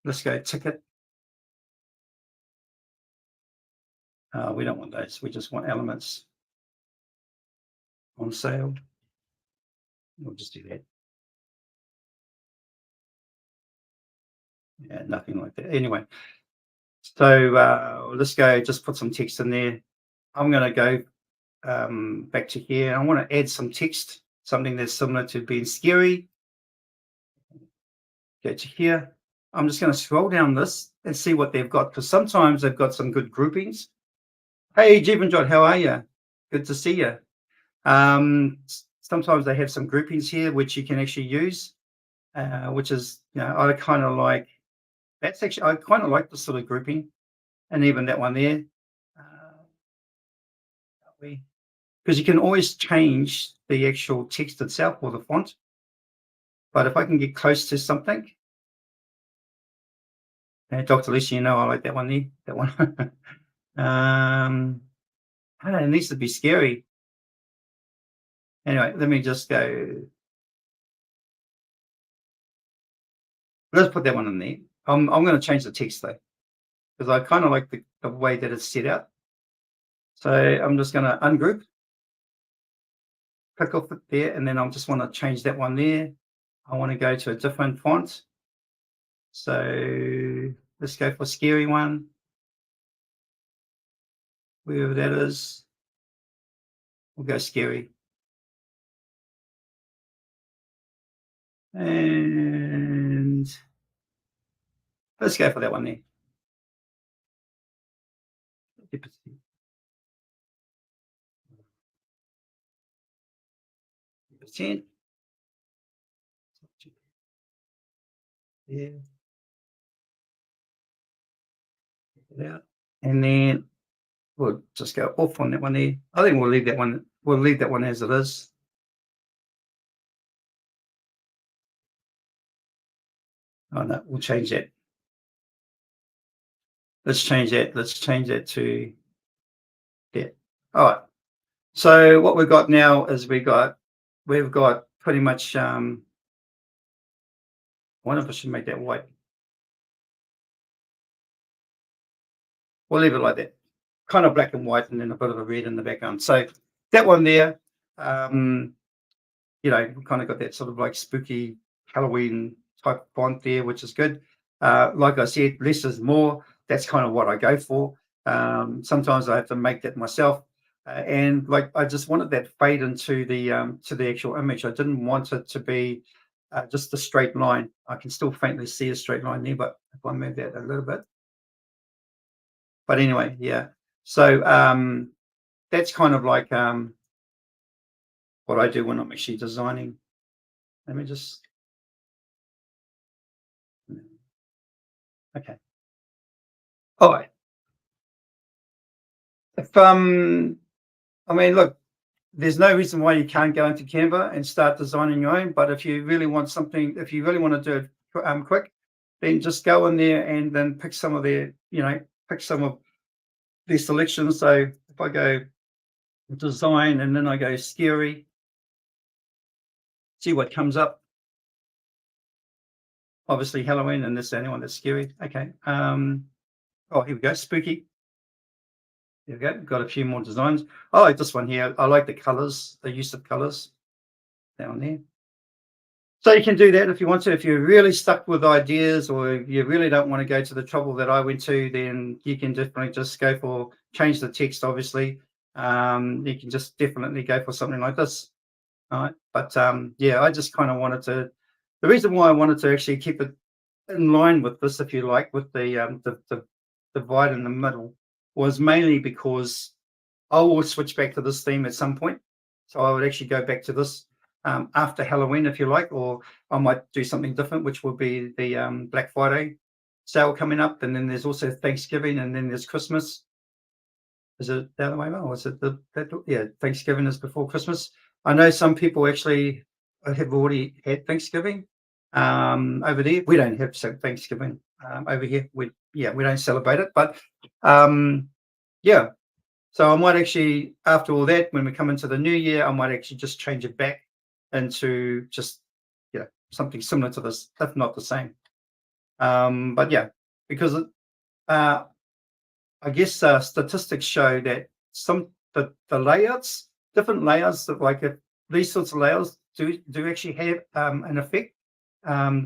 Let's go ticket. We don't want those. We just want elements on sale. We'll just do that. Yeah, nothing like that. Anyway, so let's go, just put some text in there. I'm going to go back to here. I want to add some text, something that's similar to being scary. Go to here. I'm just going to scroll down this and see what they've got, because sometimes they've got some good groupings. Hey, Jeff and John, how are you? Good to see you. Sometimes they have some groupings here which you can actually use, which is, I kind of like. That's actually, I kind of like this sort of grouping, and even that one there. Because you can always change the actual text itself or the font. But if I can get close to something, Dr. Lisa, I like that one there. That one. It needs to be scary. Anyway, let me just go. Let's put that one in there. I'm going to change the text though, because I kind of like the way that it's set out. So I'm just going to ungroup, click off it there, and then I just want to change that one there. I want to go to a different font. So let's go for scary one, wherever that is. We'll go scary. And let's go for that one there. 50%. Yeah. Yeah. And then we'll just go off on that one there. I think we'll leave that one. We'll leave that one as it is. Oh no, we'll change that. Let's change that. Let's change that to that. All right. So what we've got now is we've got pretty much one of us should make that white. We'll leave it like that. Kind of black and white and then a bit of a red in the background. So that one there, you know, we kind of got that sort of like spooky Halloween type font there, which is good. Like I said, less is more. That's kind of what I go for. Sometimes I have to make that myself. And like I just wanted that fade into the actual image. I didn't want it to be just a straight line. I can still faintly see a straight line there, but if I move that a little bit. But anyway, yeah. So that's kind of like what I do when I'm actually designing. Let me just okay. All right. If I mean, look, there's no reason why you can't go into Canva and start designing your own. But if you really want something, if you really want to do it quick, then just go in there and then pick some of their, you know, pick some of their selections. So if I go design and then I go scary, see what comes up. Obviously Halloween, and this is the only one that's scary. Okay. Oh, here we go. Spooky. There we go. Got a few more designs. I like this one here. I like the colors, the use of colors down there. So you can do that if you want to. If you're really stuck with ideas or you really don't want to go to the trouble that I went to, then you can definitely just go for change the text, obviously. You can just definitely go for something like this. All right. But yeah, I just kind of wanted to, the reason why I wanted to actually keep it in line with this, if you like, with the divide in the middle, was mainly because I will switch back to this theme at some point. So I would actually go back to this after Halloween, if you like, or I might do something different, which will be the Black Friday sale coming up. And then there's also Thanksgiving, and then there's Christmas. Is it the other way around? Or is it yeah, Thanksgiving is before Christmas. I know some people actually have already had Thanksgiving over there. We don't have Thanksgiving over here. We don't celebrate it, but yeah. So I might actually, after all that, when we come into the new year, I might actually just change it back into just something similar to this, if not the same. But yeah, because I guess statistics show that the layouts, different layouts, that like these sorts of layouts do actually have an effect.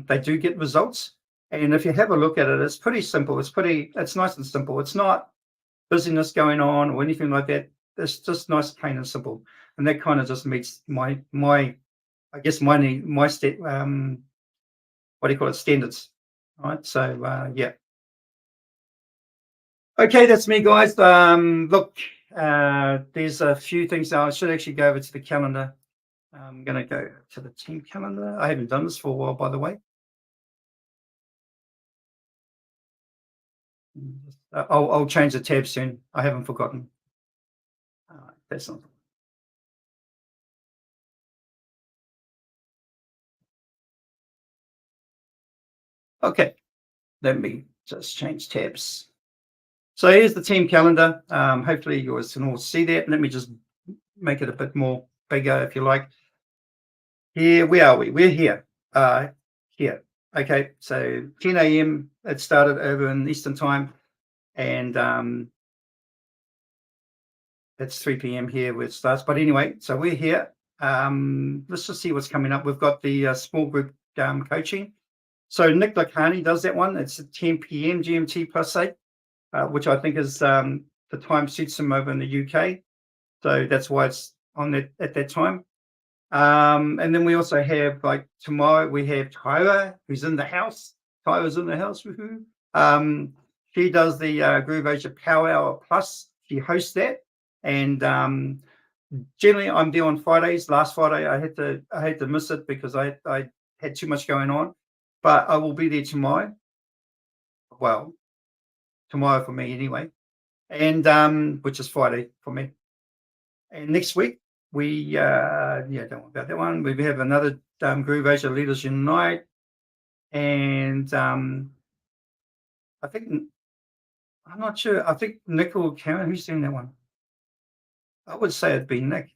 They do get results, and if you have a look at it, it's pretty simple. It's nice and simple. It's not busyness going on or anything like that. It's just nice, plain and simple, and that kind of just meets my I guess my step what do you call it, standards. All right, so yeah. Okay, that's me, guys. Look, there's a few things now. I should actually go over to the calendar. I'm going to go to the team calendar. I haven't done this for a while, by the way. I'll change the tab soon. I haven't forgotten. That's not. Okay, let me just change tabs. So here's the team calendar. Hopefully you guys can all see that. Let me just make it a bit more bigger, if you like. Here, where are we? We're here. Here. Okay, so 10 a.m. it started over in Eastern time, and it's 3 p.m. here where it starts. But anyway, so we're here. Let's just see what's coming up. We've got the small group coaching. So Nick Lacani does that one. It's at 10 p.m. GMT plus 8, which I think is the time suits him over in the UK. So that's why it's on that at that time. And then we also have, like, tomorrow we have Tyra, who's in the house. Tyra's in the house. Woohoo. She does the Groove Asia Power Hour Plus. She hosts that, and generally I'm there on Fridays. Last Friday I had to miss it because I had too much going on, but I will be there tomorrow. Well, tomorrow for me anyway, and which is Friday for me. And next week we don't worry about that one. We have another Groove Asia Leaders Unite, and I think, I'm not sure. I think Nick or Karen, who's doing that one? I would say it'd be Nick.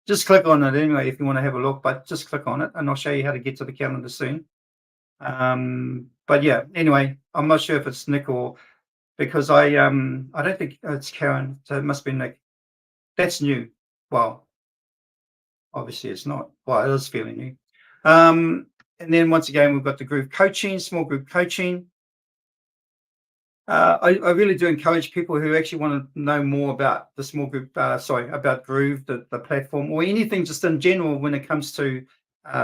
Just click on it anyway if you want to have a look, but just click on it and I'll show you how to get to the calendar soon. But yeah, anyway, I'm not sure if it's Nick or, because I don't think it's Karen, so it must be Nick. That's new. Well, obviously it's not. Well, it is fairly new. And then once again, we've got the group coaching, small group coaching. I really do encourage people who actually want to know more about the small group, about Groove, the platform, or anything just in general when it comes to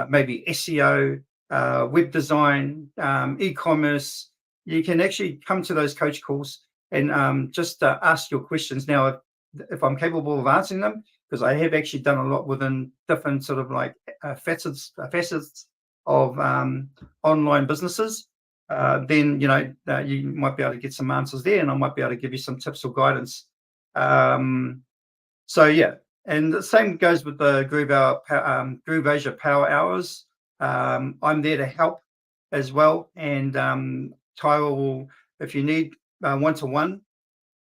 maybe SEO, web design, e-commerce. You can actually come to those coach calls and just ask your questions. Now, if I'm capable of answering them, because I have actually done a lot within different sort of like facets of online businesses. Then you might be able to get some answers there, and I might be able to give you some tips or guidance. So yeah, and the same goes with the Groove Asia Power Hours. I'm there to help as well, and Tyra will, if you need one-to-one,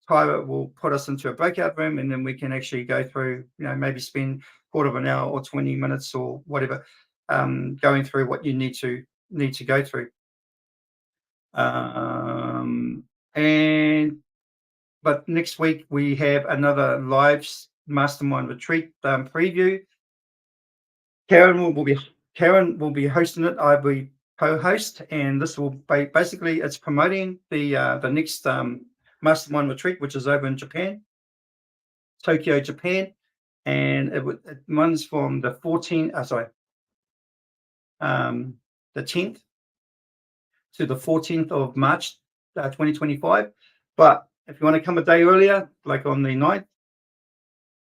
Tyra will put us into a breakout room, and then we can actually go through, maybe spend quarter of an hour or 20 minutes or whatever, going through what you need to go through. But next week we have another live mastermind retreat preview. Karen will be hosting it. I'll be co-host, and this will basically, it's promoting the next mastermind retreat, which is over in Japan, Tokyo, Japan, and it runs from the 10th to the 14th of March 2025. But if you want to come a day earlier, like on the 9th,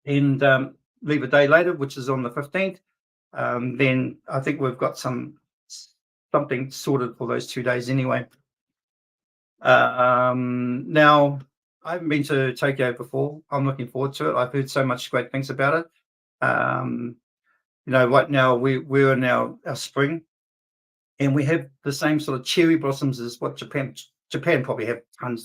and leave a day later, which is on the 15th, then I think we've got something sorted for those 2 days anyway. Now, I haven't been to Tokyo before. I'm looking forward to it. I've heard so much great things about it. Right now we're in our spring, and we have the same sort of cherry blossoms as what Japan probably have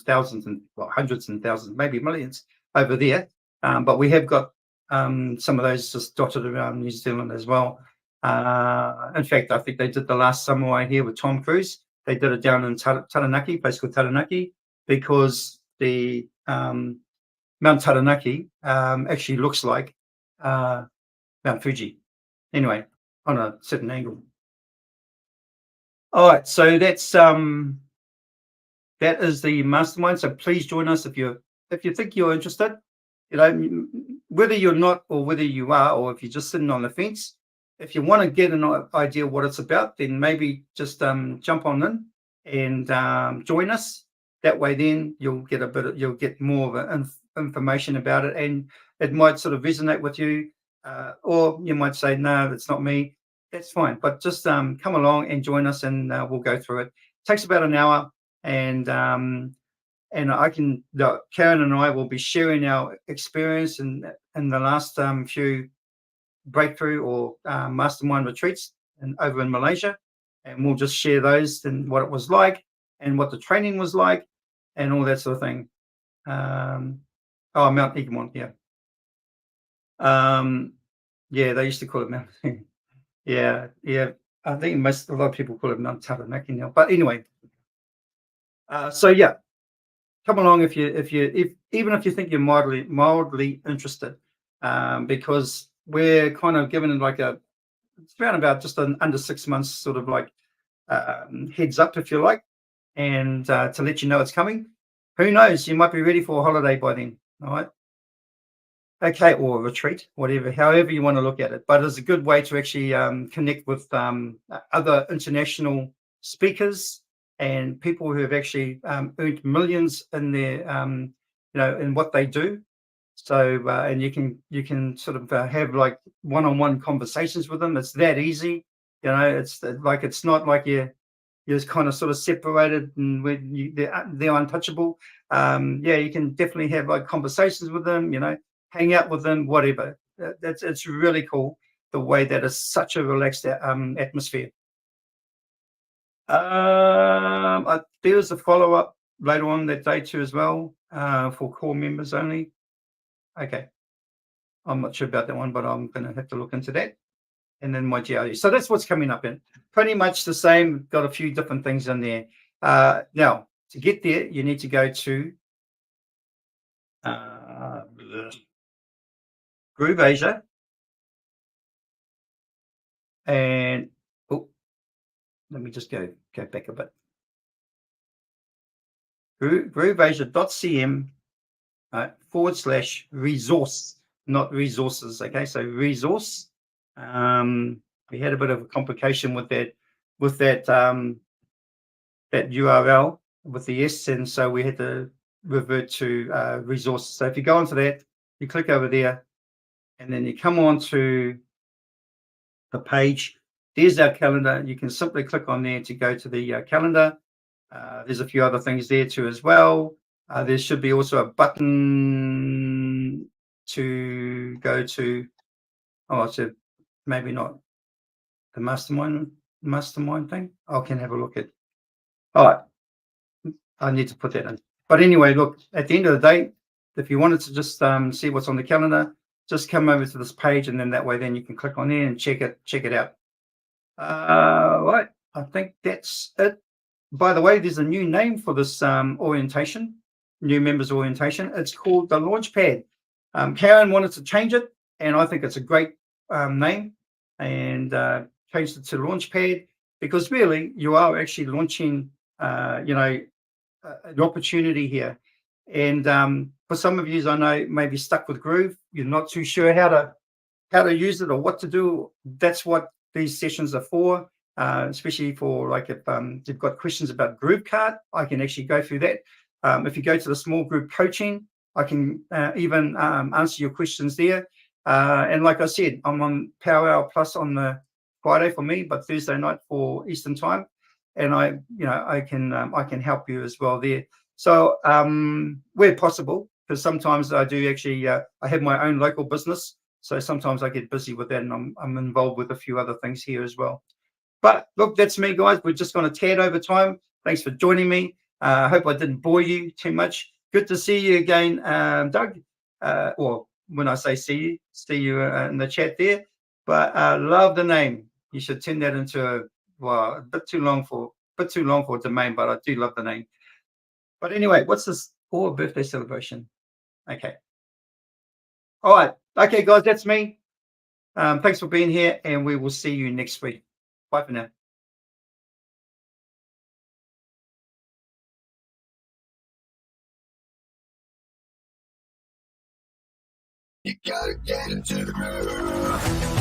thousands and hundreds and thousands, maybe millions over there. But we have got some of those just dotted around New Zealand as well. In fact, I think they did the last Samurai here with Tom Cruise. They did it down in Taranaki, a place called Taranaki, because the Mount Taranaki actually looks like Mount Fuji. Anyway, on a certain angle. All right, so that is the mastermind. So please join us if you think you're interested. Whether you're not or whether you are, or if you're just sitting on the fence. If you want to get an idea what it's about, then maybe just jump on in and join us. That way, then you'll get more of information about it, and it might sort of resonate with you, or you might say, "No, that's not me." That's fine, but just come along and join us, and we'll go through it. It takes about an hour, and Karen and I will be sharing our experience in the last few breakthrough or mastermind retreats over in Malaysia, and we'll just share those and what it was like and what the training was like and all that sort of thing. Mount Egmont, yeah. Yeah, they used to call it Mount. Yeah. I think a lot of people call it Mount Taranaki now. But anyway, so yeah, come along if you think you're mildly interested, because we're kind of giving it like a it's around about just under 6 months, sort of like heads up, if you like, and to let you know it's coming. Who knows? You might be ready for a holiday by then. All right. Okay, or a retreat, whatever, however you want to look at it. But it's a good way to actually connect with other international speakers and people who have actually earned millions in their, in what they do. So, and you can sort of have like one-on-one conversations with them. It's that easy, It's like it's not like you're just kind of sort of separated, and when they're untouchable. Yeah, you can definitely have like conversations with them, hang out with them, whatever. It's really cool the way that is such a relaxed atmosphere. There's a follow up later on that day too as well, for core members only. Okay, I'm not sure about that one, but I'm going to have to look into that. And then my GRE. So that's what's coming up in. Pretty much the same. Got a few different things in there. Now, to get there, you need to go to Groove Asia, and let me just go back a bit. grooveasia.cm /resource, not resources. Okay, so resource. We had a bit of a complication with that that URL with the S, and so we had to revert to resources. So if you go onto that, you click over there, and then you come on to the page. There's our calendar. You can simply click on there to go to the calendar. There's a few other things there too as well. There should be also a button to go to. Oh, so maybe not the mastermind thing. I can have a look at. All right, I need to put that in. But anyway, look, at the end of the day, if you wanted to just see what's on the calendar, just come over to this page, and then that way, then you can click on there and check it out. Right, I think that's it. By the way, there's a new name for this orientation, new members orientation. It's called the Launchpad. Karen wanted to change it, and I think it's a great name, and changed it to Launchpad, because really you are actually launching, an opportunity here. And for some of you, I know, may be stuck with Groove. You're not too sure how to use it or what to do. That's what these sessions are for. Especially for like if you've got questions about Groove Cart, I can actually go through that. If you go to the small group coaching, I can even answer your questions there. And like I said, I'm on Power Hour Plus on the Friday for me, but Thursday night for Eastern time, and I can help you as well there. So where possible, because sometimes I do actually I have my own local business, so sometimes I get busy with that, and I'm involved with a few other things here as well. But look, that's me, guys. We're just going to tad over time. Thanks for joining me. I hope I didn't bore you too much. Good to see you again, Doug. Or when I say see you in the chat there. But love the name. You should turn that into a bit too long for a domain, but I do love the name. But anyway, what's this? Oh, birthday celebration. Okay. All right. Okay, guys, that's me. Thanks for being here, and we will see you next week. Bye for now. You gotta get into the groove.